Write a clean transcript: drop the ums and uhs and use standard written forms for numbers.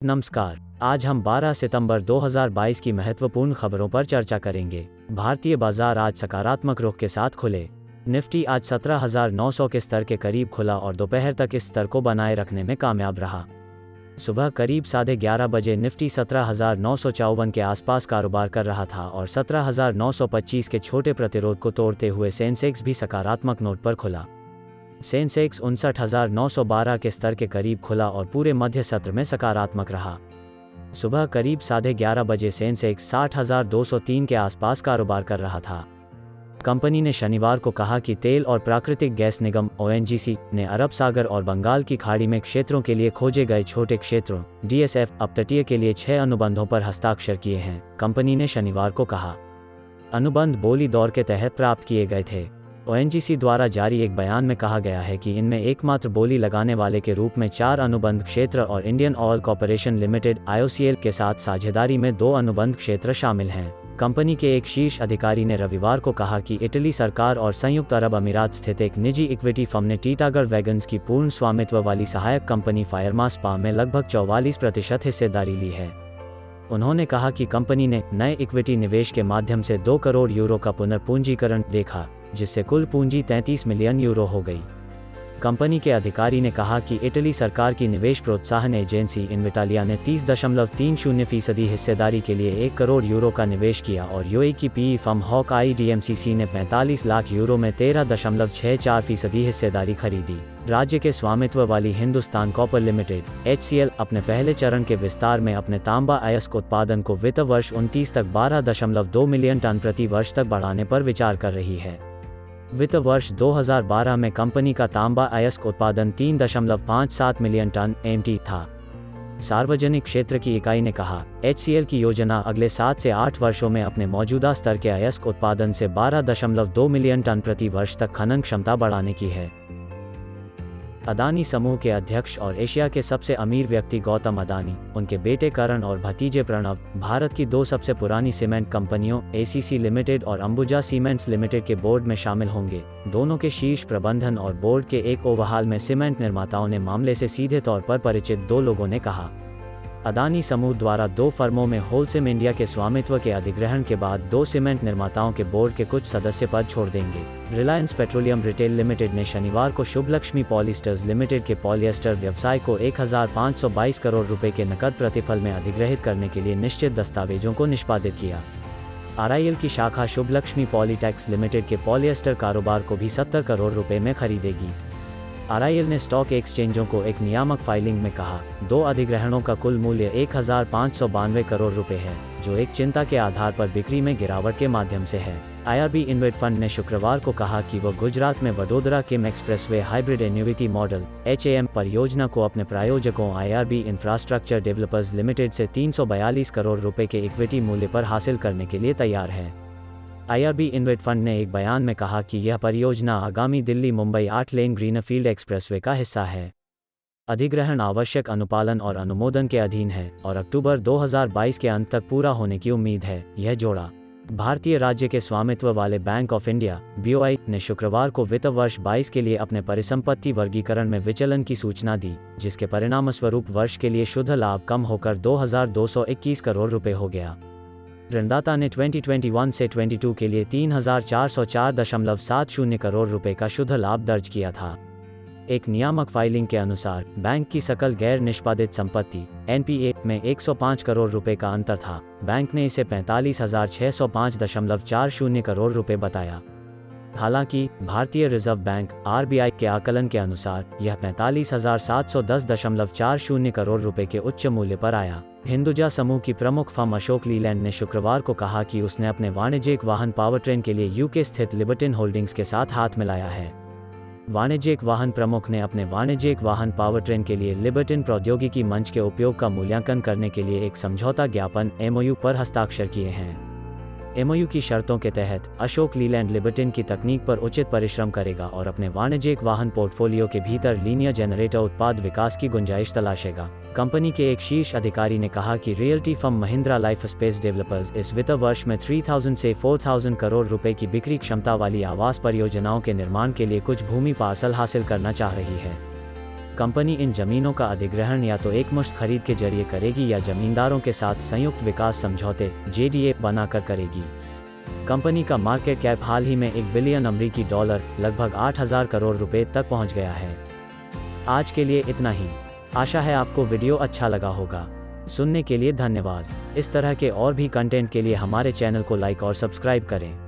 नमस्कार। आज हम 12 सितंबर 2022 की महत्वपूर्ण खबरों पर चर्चा करेंगे। भारतीय बाजार आज सकारात्मक रुख के साथ खुले। निफ्टी आज 17,900 के स्तर के करीब खुला और दोपहर तक इस स्तर को बनाए रखने में कामयाब रहा। सुबह करीब 11:30 बजे निफ्टी 17,954 के आसपास कारोबार कर रहा था और 17,925 के छोटे प्रतिरोध को तोड़ते हुए सेंसेक्स भी सकारात्मक नोट पर खुला। सेंसेक्स 59,912 के स्तर के करीब खुला और पूरे मध्य सत्र में सकारात्मक रहा। सुबह करीब 11:30 बजे सेंसेक्स 60,203 के आसपास कारोबार कर रहा था। कंपनी ने शनिवार को कहा कि तेल और प्राकृतिक गैस निगम (ONGC) ने अरब सागर और बंगाल की खाड़ी में क्षेत्रों के लिए खोजे गए छोटे क्षेत्रों (DSF) अपतटीय के लिए 6 अनुबंधों पर हस्ताक्षर किए हैं, कंपनी ने शनिवार को कहा। अनुबंध बोली दौर के तहत प्राप्त किए गए थे। ONGC द्वारा जारी एक बयान में कहा गया है कि इनमें एकमात्र बोली लगाने वाले के रूप में 4 अनुबंध क्षेत्र और Indian oil corporation limited (IOCL) के साथ साझेदारी में 2 अनुबंध क्षेत्र शामिल हैं। कंपनी के एक शीर्ष अधिकारी ने रविवार को कहा कि इटली सरकार और संयुक्त अरब अमीरात स्थित एक निजी इक्विटी फर्म ने टीटागढ़ वैगन्स की पूर्ण स्वामित्व वाली सहायक कंपनी फायरमा स्पा में लगभग 44% हिस्सेदारी ली है। उन्होंने कहा कि कंपनी ने नए इक्विटी निवेश के माध्यम से 2 करोड़ यूरो का पुनर्पूंजीकरण देखा, जिससे कुल पूंजी 33 मिलियन यूरो हो गई। कंपनी के अधिकारी ने कहा कि इटली सरकार की निवेश प्रोत्साहन एजेंसी इन्विटालिया ने 30.30% हिस्सेदारी के लिए 1 करोड़ यूरो का निवेश किया और यूएई की पीई फर्म हॉक आई डीएमसीसी ने 45 लाख यूरो में 13.64% हिस्सेदारी खरीदी। राज्य के स्वामित्व वाली हिंदुस्तान कॉपर लिमिटेड (HCL) अपने पहले चरण के विस्तार में अपने तांबा अयस्क उत्पादन को वित्त वर्ष 29 तक 12.2 मिलियन टन प्रति वर्ष तक बढ़ाने पर विचार कर रही है। वित्त वर्ष 2012 में कंपनी का तांबा अयस्क उत्पादन 3.57 मिलियन टन (MT) था। सार्वजनिक क्षेत्र की इकाई ने कहा, HCL की योजना अगले 7 से 8 वर्षों में अपने मौजूदा स्तर के अयस्क उत्पादन से 12.2 मिलियन टन प्रति वर्ष तक खनन क्षमता बढ़ाने की है। अदानी समूह के अध्यक्ष और एशिया के सबसे अमीर व्यक्ति गौतम अदानी, उनके बेटे करण और भतीजे प्रणव, भारत की 2 सबसे पुरानी सीमेंट कंपनियों ACC लिमिटेड और अंबुजा सीमेंट्स लिमिटेड के बोर्ड में शामिल होंगे। दोनों के शीर्ष प्रबंधन और बोर्ड के एक ओवरहाल में सीमेंट निर्माताओं ने मामले से सीधे तौर पर परिचित 2 लोगों ने कहा। अदानी समूह द्वारा 2 फर्मों में होलसेम इंडिया के स्वामित्व के अधिग्रहण के बाद 2 सीमेंट निर्माताओं के बोर्ड के कुछ सदस्य पद छोड़ देंगे। रिलायंस पेट्रोलियम रिटेल लिमिटेड ने शनिवार को शुभलक्ष्मी पॉलिस्टर्स लिमिटेड के पॉलिएस्टर व्यवसाय को 1,522 करोड़ रुपए के नकद प्रतिफल में अधिग्रहित करने के लिए निश्चित दस्तावेजों को निष्पादित किया। RIL की शाखा शुभलक्ष्मी पॉलीटेक्स लिमिटेड के पॉलिएस्टर कारोबार को भी 70 करोड़ रुपए में खरीदेगी। RIL ने स्टॉक एक्सचेंजों को एक नियामक फाइलिंग में कहा, 2 अधिग्रहणों का कुल मूल्य 1,592 करोड़ रुपए है, जो एक चिंता के आधार पर बिक्री में गिरावट के माध्यम से है। IRB इन्वेट फंड ने शुक्रवार को कहा कि वह गुजरात में Vadodara Kim expressway hybrid annuity model (HAM) परियोजना को अपने प्रायोजकों IRB इंफ्रास्ट्रक्चर डेवलपर्स लिमिटेड से 342 करोड़ रुपए के इक्विटी मूल्य पर हासिल करने के लिए तैयार है। IRB इन्वेट फंड ने एक बयान में कहा कि यह परियोजना आगामी Delhi Mumbai 8 lane greenfield expressway का हिस्सा है। अधिग्रहण आवश्यक अनुपालन और अनुमोदन के अधीन है और अक्टूबर 2022 के अंत तक पूरा होने की उम्मीद है, यह जोड़ा। भारतीय राज्य के स्वामित्व वाले बैंक ऑफ इंडिया (BOI) ने शुक्रवार को वित्त वर्ष 22 के लिए अपने परिसंपत्ति वर्गीकरण में विचलन की सूचना दी, जिसके परिणामस्वरूप वर्ष के लिए शुद्ध लाभ कम होकर 2,221 करोड़ रुपए हो गया। ऋणदाता ने 2021 से 22 के लिए 3,404.70 करोड़ रुपए का शुद्ध लाभ दर्ज किया था। एक नियामक फाइलिंग के अनुसार बैंक की सकल गैर निष्पादित संपत्ति (NPA) में 105 करोड़ रुपए का अंतर था। बैंक ने इसे 45,605.40 करोड़ रुपए बताया। हालांकि भारतीय रिजर्व बैंक (RBI) के आकलन के अनुसार यह 45,710.40 करोड़ रुपए के उच्च मूल्य पर आया। हिंदुजा समूह की प्रमुख फर्म अशोक लीलैंड ने शुक्रवार को कहा कि उसने अपने वाणिज्यिक वाहन पावरट्रेन के लिए UK स्थित लिबर्टिन होल्डिंग्स के साथ हाथ मिलाया है। वाणिज्यिक वाहन प्रमुख ने अपने वाणिज्यिक वाहन पावरट्रेन के लिए लिबर्टिन प्रौद्योगिकी मंच के उपयोग का मूल्यांकन करने के लिए एक समझौता ज्ञापन MOU पर हस्ताक्षर किए हैं। MOU की शर्तों के तहत अशोक लीलैंड लिबर्टिन की तकनीक पर उचित परिश्रम करेगा और अपने वाणिज्यिक वाहन पोर्टफोलियो के भीतर लीनियर जनरेटर उत्पाद विकास की गुंजाइश तलाशेगा। कंपनी के एक शीर्ष अधिकारी ने कहा कि realty firm Mahindra life space developers इस वित्त वर्ष में 3,000 से 4,000 करोड़ रुपए की बिक्री क्षमता वाली आवास परियोजनाओं के निर्माण के लिए कुछ भूमि पार्सल हासिल करना चाह रही है। कंपनी इन जमीनों का अधिग्रहण या तो एकमुश्त खरीद के जरिए करेगी या जमींदारों के साथ संयुक्त विकास समझौते (JDA) बनाकर करेगी। कंपनी का मार्केट कैप हाल ही में $1 बिलियन अमेरिकी डॉलर लगभग 8,000 करोड़ रुपए तक पहुंच गया है। आज के लिए इतना ही। आशा है आपको वीडियो अच्छा लगा होगा। सुनने के लिए धन्यवाद। इस तरह के और भी कंटेंट के लिए हमारे चैनल को लाइक और सब्सक्राइब करें।